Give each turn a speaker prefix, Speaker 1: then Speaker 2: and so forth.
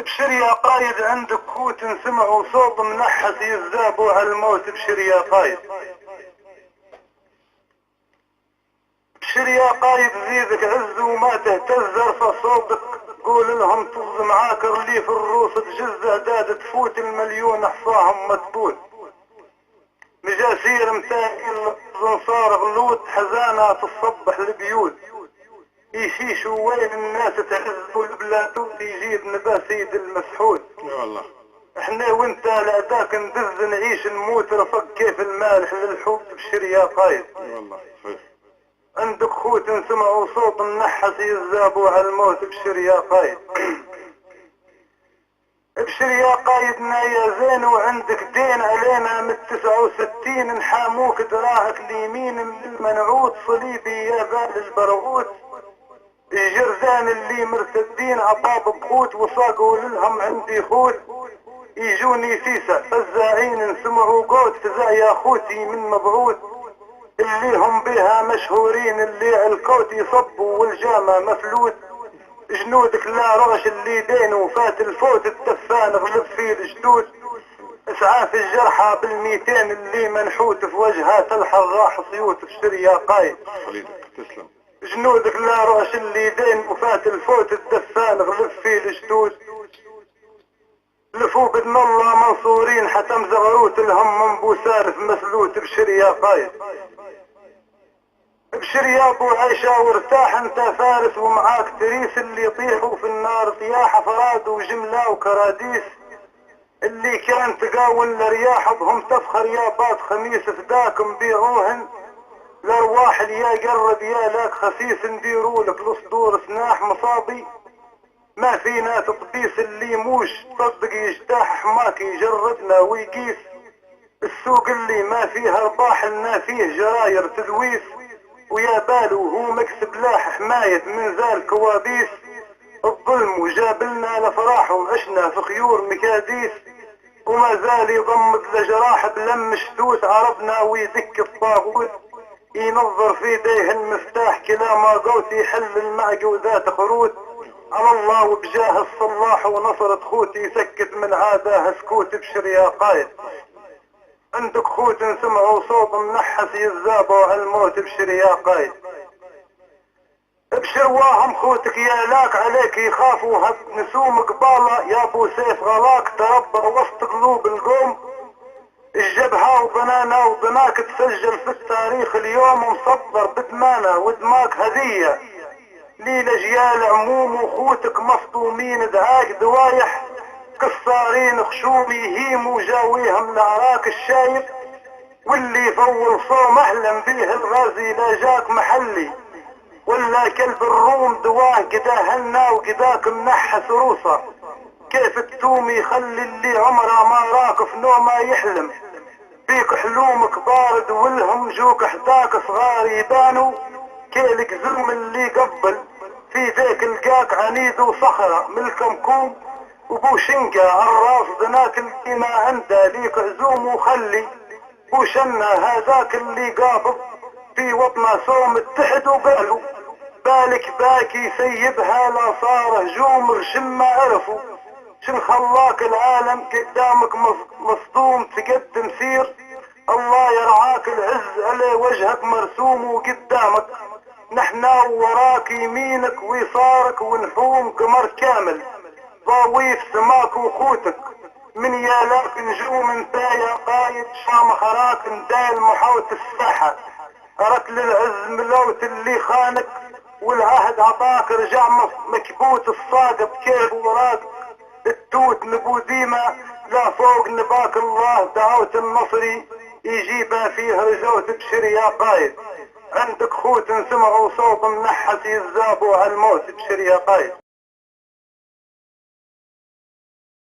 Speaker 1: ابشر يا قايد عندك خوت سمعوا صوت منحس يذابوا على الموت. ابشر يا قايد، ابشر يا قايد زيدك عز وما تهتز. ارفع صوتك قول لهم طز معاك رليف الروس تجز اعداد تفوت المليون احصاهم مدبول. مجاسير متاكل زنصار غلوت حزانة تصبح البيوت. يشيشوا وين الناس تعزوا البلاد يجيب نباسيد المسحود.
Speaker 2: يا والله
Speaker 1: احنا وانت لأداك ندز نعيش نموت رفق كيف المالح للحوت. ابشر يا قايد،
Speaker 2: يا والله صحيح.
Speaker 1: عندك خوت سمعوا صوت النحس يذابوا على الموت. ابشر يا قايد، ابشر يا قايدنا يا زين وعندك دين علينا من 69 نحاموك دراعك اليمين من المنعوت. صليبي يا بال البرغوت الجرذان اللي مرتدين عطاب بخوت وصاقوا للهم عندي خوت. يجوني فيسا فزاعين سمعوا قوت فزا يا خوتي من مبعوث. اللي هم بها مشهورين اللي الكوت يصبوا والجامع مفلوت. جنودك لا رغش اللي دينه فات الفوت الدفان غلب فيه الجدود. اسعاف الجرحى بال200 اللي منحوت في وجهها تلحظ راح صيوت. ابشر يا قايد،
Speaker 2: خليلك تسلم.
Speaker 1: جنودك لا رغش اللي دينه فات الفوت الدفان غلب فيه الجدود. لفوا بدن الله منصورين حتم زغروت لهم من بوسارف مسلوت. ابشر يا قايد، ابشر يا ابو عيشة وارتاح انت فارس ومعاك تريس اللي يطيحوا في النار طياح فراد وجملة وكراديس. اللي كان تقاول لرياح بهم تفخر يا بات خميس فداكم بيعوهن. الارواح اللي يا قرب يا لاك خسيس نديروا لك الصدور سناح مصابي. ما فينا تطبيس اللي موش صدق يجتاح حماك يجردنا ويقيس. السوق اللي ما فيه ارباح لنا فيه جراير تدويس. ويا بالو هو مكسب لاح حماية من زال كوابيس. الظلم وجابلنا لفراح وعشنا في خيور مكاديس. وما زال يضمد لجراح بلم شتوت عربنا ويدك الطاغوت. ينظر في يديه المفتاح كلا ما قوت يحل المعقودات خروت. على الله وبجاه الصلاح ونصرة خوتي يسكت من عاداه سكوت. ابشر يا قايد، عندك خوت سمعوا صوت منحس يذابوا على الموت. ابشر يا قايد، ابشر واهم خوتك يا لاك عليك يخافوا هب نسوم قبالة. يا ابو سيف غلاك تربى وسط قلوب القوم. الجبهة وضنانا وضناك تسجل في التاريخ اليوم مصدر بدمانا ودماك هدية لي لجيال عموم. وخوتك مصدومين دعاك دوايح كسارين خشوم يهيموا جاويهم لعراك الشايب. واللي فول صوم احلم بيه الغازي لا جاك محلي. ولا كلب الروم دواه قداهلنا وقداك منحس روسه. كيف التوم يخلي اللي عمره ما راك في نومه يحلم. بيك حلومك بارد والهم جوك احداك صغار يبانوا. كيلك زلم اللي قبل في ذيك القاك عنيد وصخرة ملكمكم. وبوشنقة عالراس ذناك اللي ما عنده ليك عزوم وخلي. بوشنا هذاك اللي قابض في وطنه صوم اتحد وقالوا. بالك باكي سيبها لا صار هجوم غشم ما عرفوا. شن خلاك العالم قدامك مصدوم تقدم سير. الله يرعاك العز على وجهك مرسوم وقدامك. نحنا وراك يمينك ويسارك ونحوم قمر كامل. ضاويف سماك وخوتك من يالاك نجوم انت يا قايد. شام خراك ندايل محاوت الساحة. ركل العز ملوت اللي خانك والعهد عطاك رجع مكبوت الصاقب كيف وراك. التوت نبو ديما لا فوق نباك الله دعوت النصري يجيبها فيه رجوت. ابشر يا قايد، عندك خوت سمعوا صوت منحس يذابوا على الموت. ابشر يا قايد.